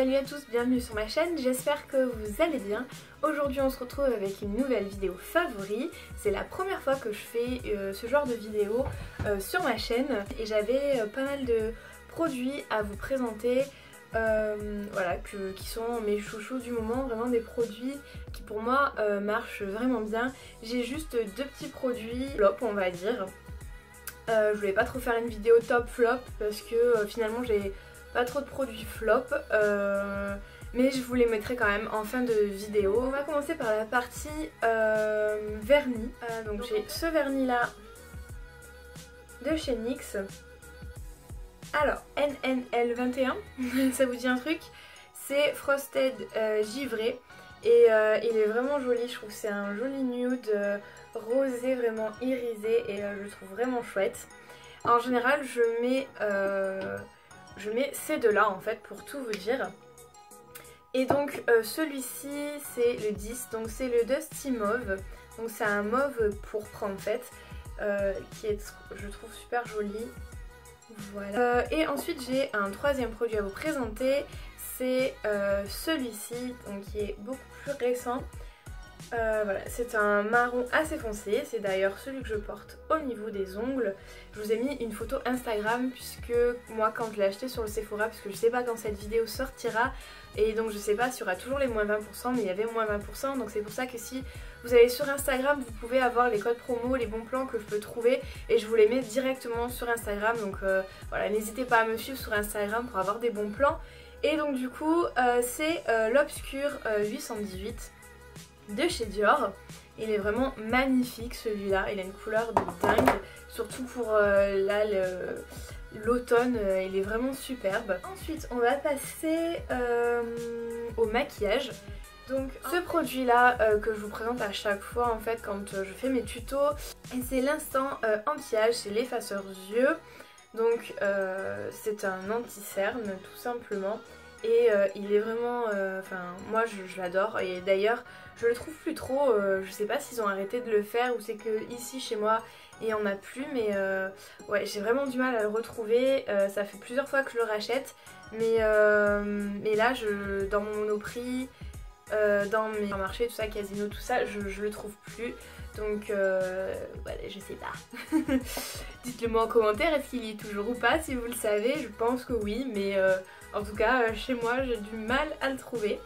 Salut à tous, bienvenue sur ma chaîne, j'espère que vous allez bien. Aujourd'hui on se retrouve avec une nouvelle vidéo favori. C'est la première fois que je fais ce genre de vidéo sur ma chaîne et j'avais pas mal de produits à vous présenter. Voilà, qui sont mes chouchous du moment, vraiment des produits qui pour moi marchent vraiment bien. J'ai juste deux petits produits flop on va dire. Je voulais pas trop faire une vidéo top flop parce que finalement j'ai pas trop de produits flop, mais je vous les mettrai quand même en fin de vidéo. On va commencer par la partie vernis. Donc j'ai ce vernis là de chez NYX. Alors NNL21, ça vous dit un truc? C'est Frosted givré et il est vraiment joli, je trouve que c'est un joli nude rosé vraiment irisé et je le trouve vraiment chouette. En général je mets ces deux là en fait pour tout vous dire. Et donc celui-ci c'est le 10, donc c'est le Dusty Mauve. Donc c'est un mauve pourpre en fait, qui est je trouve super joli. Voilà. Et ensuite j'ai un troisième produit à vous présenter, c'est celui-ci, donc qui est beaucoup plus récent. Voilà, c'est un marron assez foncé, c'est d'ailleurs celui que je porte au niveau des ongles. Je vous ai mis une photo Instagram puisque moi quand je l'ai acheté sur le Sephora, puisque je sais pas quand cette vidéo sortira et donc je sais pas s'il y aura toujours les moins 20% mais il y avait moins 20%, donc c'est pour ça que si vous allez sur Instagram vous pouvez avoir les codes promo, les bons plans que je peux trouver et je vous les mets directement sur Instagram. Donc voilà, n'hésitez pas à me suivre sur Instagram pour avoir des bons plans. Et donc du coup c'est l'Obscure 818 de chez Dior. Il est vraiment magnifique celui-là, il a une couleur de dingue, surtout pour là l'automne, il est vraiment superbe. Ensuite on va passer au maquillage. Donc ce produit là que je vous présente à chaque fois en fait quand je fais mes tutos, et c'est l'instant anti-âge, c'est l'effaceur yeux. Donc c'est un anti-cerne tout simplement. Et il est vraiment, enfin moi je l'adore et d'ailleurs je le trouve plus trop, je sais pas s'ils ont arrêté de le faire ou c'est que ici chez moi il y en a plus, mais ouais j'ai vraiment du mal à le retrouver, ça fait plusieurs fois que je le rachète mais là dans mon Monoprix, dans mes marchés tout ça, Casino tout ça, je le trouve plus. Donc voilà, je sais pas. Dites-le moi en commentaire, est-ce qu'il y est toujours ou pas si vous le savez. Je pense que oui, mais en tout cas chez moi j'ai du mal à le trouver.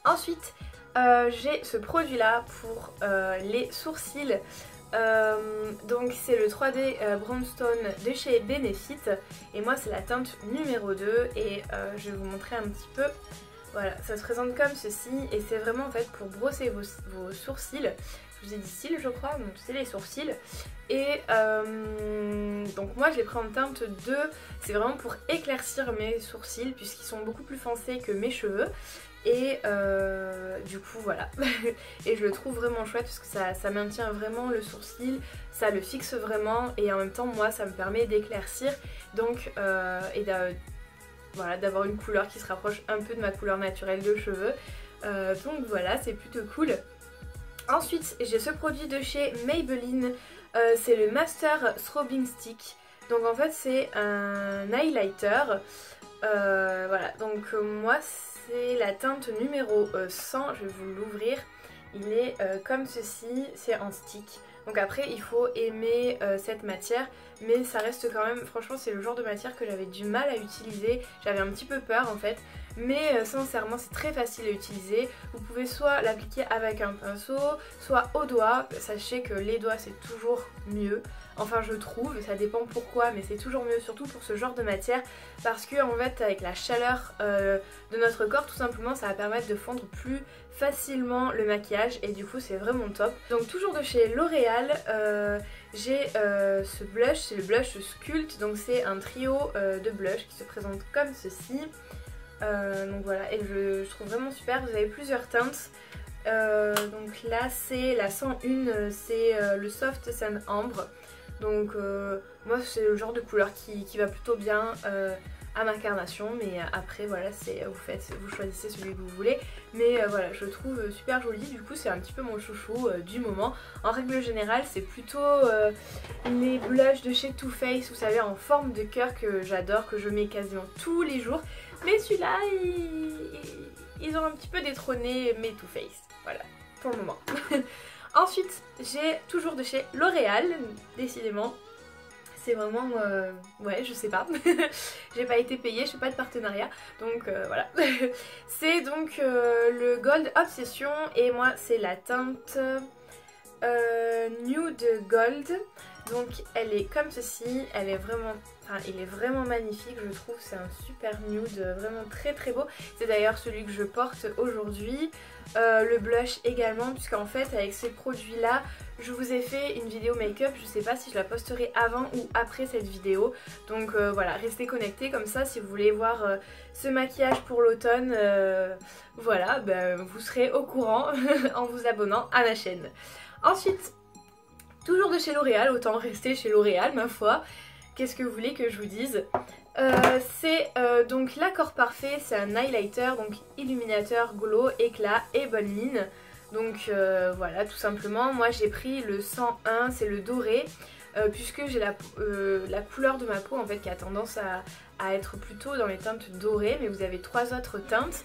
Ensuite j'ai ce produit là pour les sourcils. Donc c'est le 3D Brownstone de chez Benefit et moi c'est la teinte numéro 2 et je vais vous montrer un petit peu. Voilà, ça se présente comme ceci et c'est vraiment en fait pour brosser vos sourcils. Je vous ai dit cils je crois, donc c'est les sourcils. Et donc moi je l'ai pris en teinte 2, c'est vraiment pour éclaircir mes sourcils puisqu'ils sont beaucoup plus foncés que mes cheveux. Et du coup voilà, et je le trouve vraiment chouette parce que ça maintient vraiment le sourcil, ça le fixe vraiment et en même temps moi ça me permet d'éclaircir donc voilà, d'avoir une couleur qui se rapproche un peu de ma couleur naturelle de cheveux. Donc voilà, c'est plutôt cool. Ensuite j'ai ce produit de chez Maybelline, c'est le Master Strobing Stick. Donc en fait c'est un highlighter, voilà, donc moi c'est la teinte numéro 100, je vais vous l'ouvrir. Il est comme ceci, c'est en stick. Donc après il faut aimer cette matière, mais ça reste quand même, franchement c'est le genre de matière que j'avais du mal à utiliser, j'avais un petit peu peur en fait, mais sincèrement c'est très facile à utiliser. Vous pouvez soit l'appliquer avec un pinceau, soit au doigt, sachez que les doigts c'est toujours mieux, enfin je trouve, ça dépend pourquoi, mais c'est toujours mieux surtout pour ce genre de matière, parce que en fait avec la chaleur de notre corps tout simplement ça va permettre de fondre plus facilement le maquillage et du coup c'est vraiment top. Donc toujours de chez L'Oréal, j'ai ce blush, c'est le blush Sculpt, donc c'est un trio de blush qui se présente comme ceci. Donc voilà, et je trouve vraiment super, vous avez plusieurs teintes. Donc là c'est la 101, c'est le Soft Sand Ambre. Donc moi c'est le genre de couleur qui va plutôt bien à ma carnation, mais après voilà, vous choisissez celui que vous voulez, mais voilà, je le trouve super joli. Du coup c'est un petit peu mon chouchou du moment. En règle générale c'est plutôt les blushs de chez Too Faced, vous savez, en forme de cœur, que j'adore, que je mets quasiment tous les jours, mais celui-là ils ont un petit peu détrôné mes Too Faced, voilà, pour le moment. Ensuite j'ai toujours de chez L'Oréal, décidément. C'est vraiment, ouais, je sais pas, j'ai pas été payée, je fais pas de partenariat, donc voilà. C'est donc le Gold Obsession, et moi c'est la teinte Nude Gold. Donc elle est comme ceci, elle est vraiment, il est vraiment magnifique, je trouve. C'est un super nude, vraiment très très beau. C'est d'ailleurs celui que je porte aujourd'hui. Le blush également, puisqu'en fait avec ces produits là je vous ai fait une vidéo make-up, je sais pas si je la posterai avant ou après cette vidéo, donc voilà, restez connectés, comme ça si vous voulez voir ce maquillage pour l'automne, voilà, ben, vous serez au courant en vous abonnant à ma chaîne. Ensuite, toujours de chez L'Oréal, autant rester chez L'Oréal ma foi, qu'est-ce que vous voulez que je vous dise? C'est donc l'Accord Parfait, c'est un highlighter, donc illuminateur, glow, éclat et bonne mine. Donc voilà, tout simplement, moi j'ai pris le 101, c'est le doré, puisque j'ai la couleur de ma peau en fait qui a tendance à être plutôt dans les teintes dorées, mais vous avez 3 autres teintes.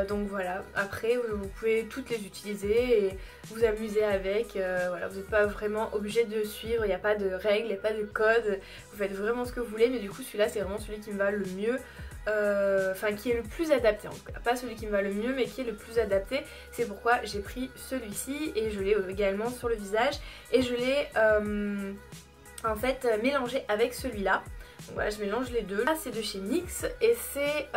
Donc voilà, après vous pouvez toutes les utiliser et vous amuser avec, voilà, vous n'êtes pas vraiment obligé de suivre, il n'y a pas de règles, il n'y a pas de code, vous faites vraiment ce que vous voulez, mais du coup celui-là c'est vraiment celui qui me va le mieux, enfin qui est le plus adapté en tout cas, pas celui qui me va le mieux mais qui est le plus adapté, c'est pourquoi j'ai pris celui-ci et je l'ai également sur le visage et je l'ai en fait mélangé avec celui-là. Donc voilà, je mélange les deux. Là c'est de chez NYX et c'est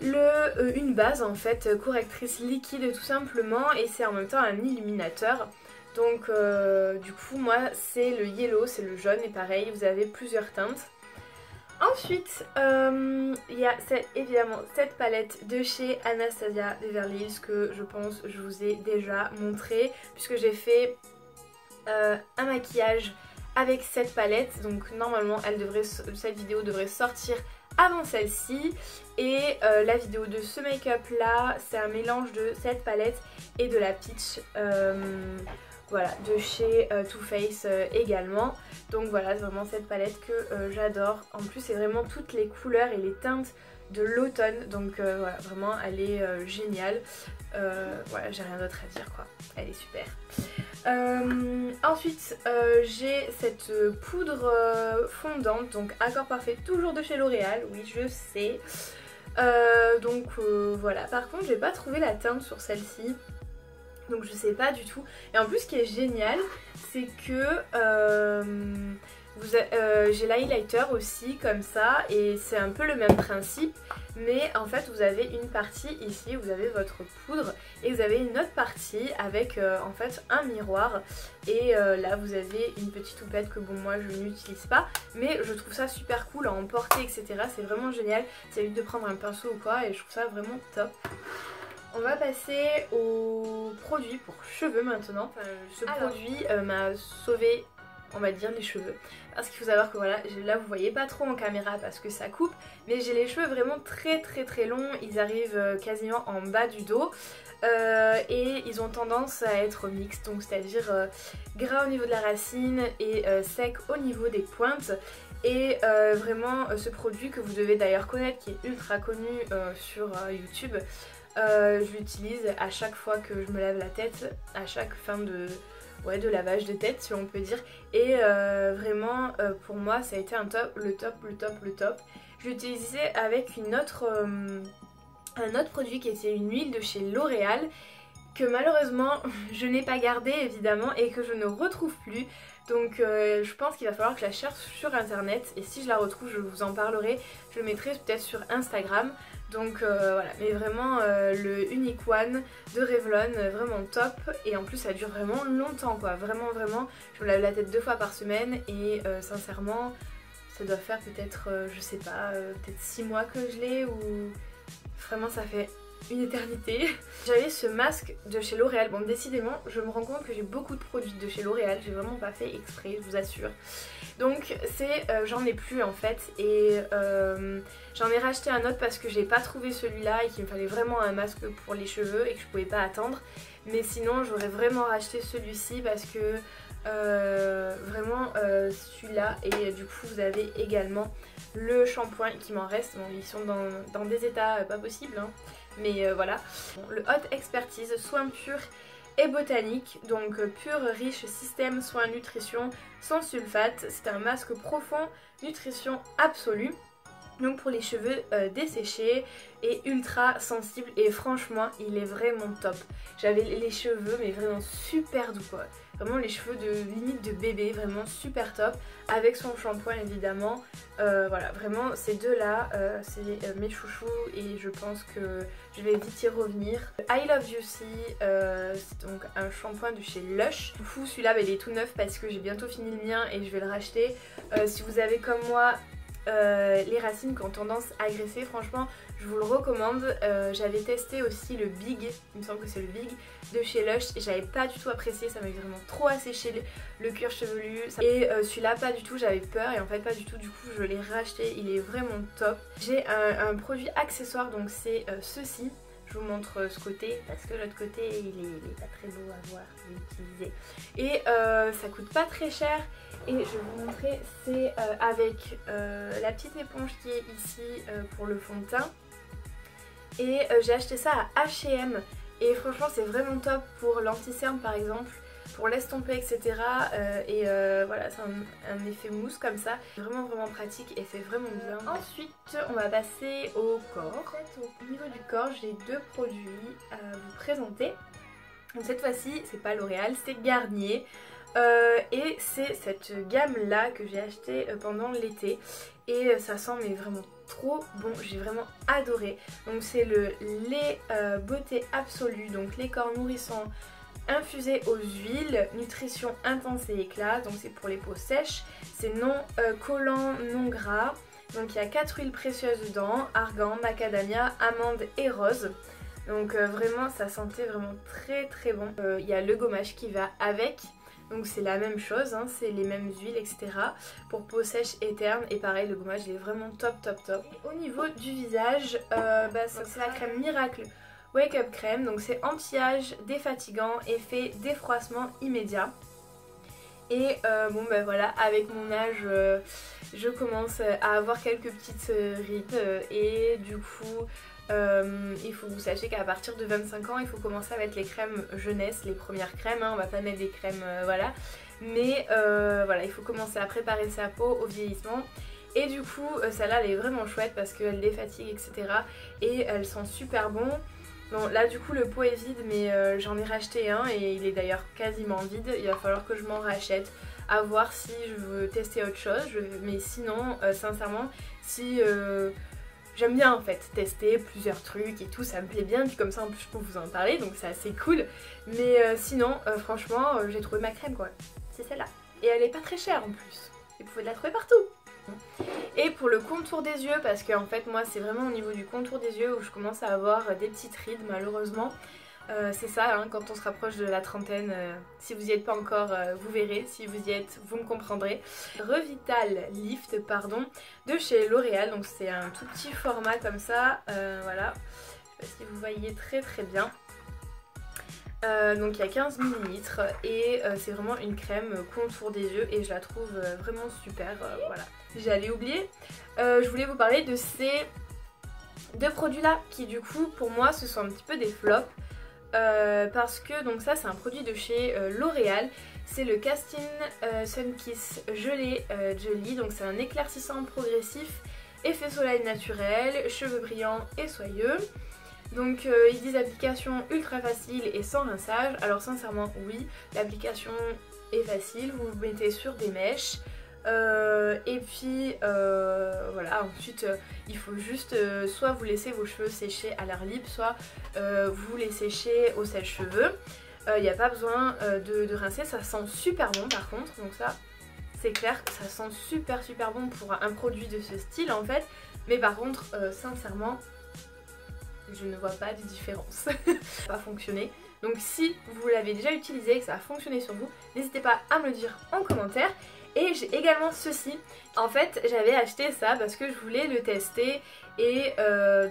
une base en fait, correctrice liquide tout simplement, et c'est en même temps un illuminateur. Donc du coup moi c'est le yellow, c'est le jaune, et pareil vous avez plusieurs teintes. Ensuite il y a évidemment cette palette de chez Anastasia Beverly Hills que je pense je vous ai déjà montré, puisque j'ai fait un maquillage avec cette palette, donc normalement cette vidéo devrait sortir avant celle-ci, et la vidéo de ce make-up là c'est un mélange de cette palette et de la Peach, voilà, de chez Too Faced également. Donc voilà, c'est vraiment cette palette que j'adore. En plus c'est vraiment toutes les couleurs et les teintes de l'automne, donc voilà, vraiment elle est géniale. Voilà, j'ai rien d'autre à dire quoi, elle est super. Ensuite j'ai cette poudre fondante, donc Accord Parfait, toujours de chez L'Oréal, oui je sais. Donc voilà, par contre j'ai pas trouvé la teinte sur celle-ci, donc je sais pas du tout. Et en plus ce qui est génial c'est que j'ai l'highlighter aussi comme ça, et c'est un peu le même principe, mais en fait vous avez une partie ici, vous avez votre poudre, et vous avez une autre partie avec en fait un miroir, et là vous avez une petite houppette que bon moi je n'utilise pas, mais je trouve ça super cool à emporter etc, c'est vraiment génial, ça évite de prendre un pinceau ou quoi, et je trouve ça vraiment top. On va passer au produit pour cheveux maintenant. Ce produit m'a sauvé, on va dire, les cheveux, parce qu'il faut savoir que voilà, là vous voyez pas trop en caméra parce que ça coupe, mais j'ai les cheveux vraiment très très très longs, ils arrivent quasiment en bas du dos, et ils ont tendance à être mixtes, donc c'est à dire gras au niveau de la racine et sec au niveau des pointes. Et vraiment ce produit que vous devez d'ailleurs connaître, qui est ultra connu sur YouTube, je l'utilise à chaque fois que je me lave la tête, à chaque fin de lavage de tête si on peut dire, et vraiment pour moi ça a été le top. Je l'utilisais avec un autre produit qui était une huile de chez L'Oréal, que malheureusement je n'ai pas gardé évidemment et que je ne retrouve plus. Donc je pense qu'il va falloir que je la cherche sur internet, et si je la retrouve je vous en parlerai, je le mettrai peut-être sur Instagram. Donc voilà, mais vraiment le Unique One de Revlon, vraiment top, et en plus ça dure vraiment longtemps quoi, vraiment, je me lave la tête 2 fois par semaine, et sincèrement ça doit faire peut-être, je sais pas, peut-être 6 mois que je l'ai, ou vraiment ça fait une éternité. J'avais ce masque de chez L'Oréal. Bon, décidément, je me rends compte que j'ai beaucoup de produits de chez L'Oréal. J'ai vraiment pas fait exprès, je vous assure. Donc j'en ai plus en fait, et j'en ai racheté un autre parce que j'ai pas trouvé celui-là et qu'il me fallait vraiment un masque pour les cheveux et que je pouvais pas attendre. Mais sinon j'aurais vraiment racheté celui-ci parce que vraiment celui-là, et du coup vous avez également le shampoing qui m'en reste. Bon, ils sont dans des états pas possibles hein. Mais voilà. Bon, le Hot Expertise soin pur et botanique, donc pur, riche système soin nutrition sans sulfate. C'est un masque profond, nutrition absolue. Donc pour les cheveux desséchés et ultra sensibles, et franchement il est vraiment top. J'avais les cheveux mais vraiment super doux quoi. Vraiment les cheveux de limite de bébé, vraiment super top. Avec son shampoing évidemment. Voilà, vraiment ces deux là c'est mes chouchous et je pense que je vais vite y revenir. I Love Juicy, c'est donc un shampoing de chez Lush. Du coup celui-là il est tout neuf parce que j'ai bientôt fini le mien et je vais le racheter. Si vous avez comme moi les racines qui ont tendance à graisser, franchement je vous le recommande. J'avais testé aussi le Big, il me semble que c'est le Big de chez Lush et j'avais pas du tout apprécié, ça m'avait vraiment trop asséché le cuir chevelu. Et celui-là pas du tout, j'avais peur et en fait pas du tout, du coup je l'ai racheté, il est vraiment top. J'ai un produit accessoire, donc c'est ceci. Je vous montre ce côté parce que l'autre côté il est pas très beau à voir, je vais l'utiliser. Et ça coûte pas très cher. Et je vais vous montrer, c'est avec la petite éponge qui est ici pour le fond de teint. Et j'ai acheté ça à H&M et franchement c'est vraiment top pour l'anti-cerne par exemple, pour l'estomper etc. Voilà, c'est un effet mousse comme ça, vraiment pratique et c'est vraiment bien. Ensuite on va passer au corps. En fait, au niveau du corps j'ai deux produits à vous présenter. Donc cette fois-ci c'est pas L'Oréal, c'est Garnier. Et c'est cette gamme là que j'ai acheté pendant l'été et ça sent mais vraiment trop bon, j'ai vraiment adoré. Donc c'est le lait beauté absolue, donc lait corps nourrissant infusé aux huiles, nutrition intense et éclat, donc c'est pour les peaux sèches, c'est non collant, non gras. Donc il y a 4 huiles précieuses dedans, argan, macadamia, amande et rose. Donc vraiment ça sentait vraiment très bon. Il y a le gommage qui va avec. Donc c'est la même chose, hein, c'est les mêmes huiles etc. pour peau sèche et terne. Et pareil le gommage il est vraiment top. Et au niveau du visage, c'est la crème Miracle Wake Up Crème. Donc c'est anti-âge, défatigant, effet défroissement immédiat. Et bon ben voilà, avec mon âge je commence à avoir quelques petites rides et du coup il faut que vous sachiez qu'à partir de 25 ans il faut commencer à mettre les crèmes jeunesse, les premières crèmes, hein, on va pas mettre des crèmes voilà, mais voilà, il faut commencer à préparer sa peau au vieillissement. Et du coup celle-là elle est vraiment chouette parce qu'elle défatigue etc. et elle sent super bon. Bon là du coup le pot est vide mais j'en ai racheté un et il est d'ailleurs quasiment vide, il va falloir que je m'en rachète, à voir si je veux tester autre chose, mais sinon sincèrement si j'aime bien en fait tester plusieurs trucs et tout, ça me plaît bien, puis comme ça en plus je peux vous en parler donc c'est assez cool. Mais sinon franchement j'ai trouvé ma crème quoi, c'est celle-là. Et elle est pas très chère en plus, et vous pouvez la trouver partout. Et pour le contour des yeux, parce que en fait moi c'est vraiment au niveau du contour des yeux où je commence à avoir des petites rides malheureusement. C'est ça hein, quand on se rapproche de la trentaine, si vous n'y êtes pas encore vous verrez, si vous y êtes vous me comprendrez. Revital Lift pardon de chez L'Oréal, donc c'est un tout petit format comme ça, voilà, je sais pas si vous voyez très bien. Donc il y a 15 ml et c'est vraiment une crème contour des yeux et je la trouve vraiment super, voilà. J'allais oublier, je voulais vous parler de ces deux produits là qui du coup pour moi ce sont un petit peu des flops. Parce que donc ça c'est un produit de chez L'Oréal, c'est le Castin Sun Kiss Gelé Jelly, donc c'est un éclaircissant progressif, effet soleil naturel, cheveux brillants et soyeux. Donc ils disent application ultra facile et sans rinçage. Alors sincèrement oui, l'application est facile, vous le mettez sur des mèches. Et puis voilà, ensuite il faut juste soit vous laissez vos cheveux sécher à l'air libre, soit vous les séchez au sèche-cheveux. Il n'y a pas besoin de rincer, ça sent super bon par contre, donc ça c'est clair que ça sent super bon pour un produit de ce style en fait. Mais par contre sincèrement je ne vois pas de différence. Ça n'a pas fonctionné. Donc si vous l'avez déjà utilisé et que ça a fonctionné sur vous, n'hésitez pas à me le dire en commentaire. Et j'ai également ceci. En fait j'avais acheté ça parce que je voulais le tester. Et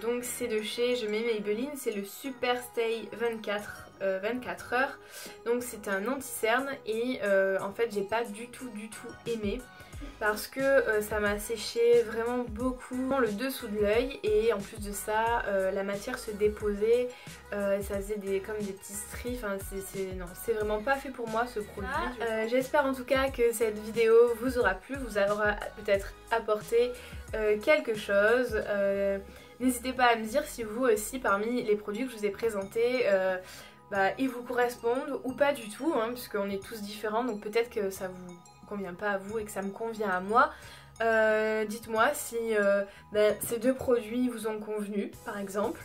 donc c'est de chez, je mets Maybelline, c'est le Super Stay 24 heures. Donc c'est un anti-cerne et en fait j'ai pas du tout aimé. Parce que ça m'a séché vraiment beaucoup le dessous de l'œil et en plus de ça la matière se déposait, ça faisait comme des petits stries, enfin non, c'est vraiment pas fait pour moi ce produit. J'espère en tout cas que cette vidéo vous aura plu, vous aura peut-être apporté quelque chose. N'hésitez pas à me dire si vous aussi parmi les produits que je vous ai présentés ils vous correspondent ou pas du tout, hein, puisqu'on est tous différents, donc peut-être que ça vous convient pas à vous et que ça me convient à moi. Dites-moi si ces deux produits vous ont convenu par exemple.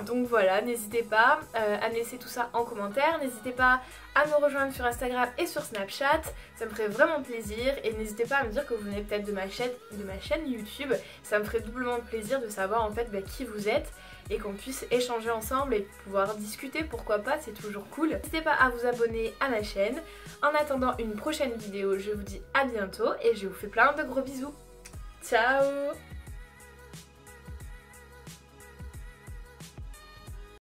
Donc voilà, n'hésitez pas à me laisser tout ça en commentaire, n'hésitez pas à me rejoindre sur Instagram et sur Snapchat, ça me ferait vraiment plaisir, et n'hésitez pas à me dire que vous venez peut-être de ma chaîne YouTube, ça me ferait doublement plaisir de savoir en fait qui vous êtes et qu'on puisse échanger ensemble et pouvoir discuter, pourquoi pas, c'est toujours cool. N'hésitez pas à vous abonner à ma chaîne. En attendant une prochaine vidéo, je vous dis à bientôt et je vous fais plein de gros bisous. Ciao!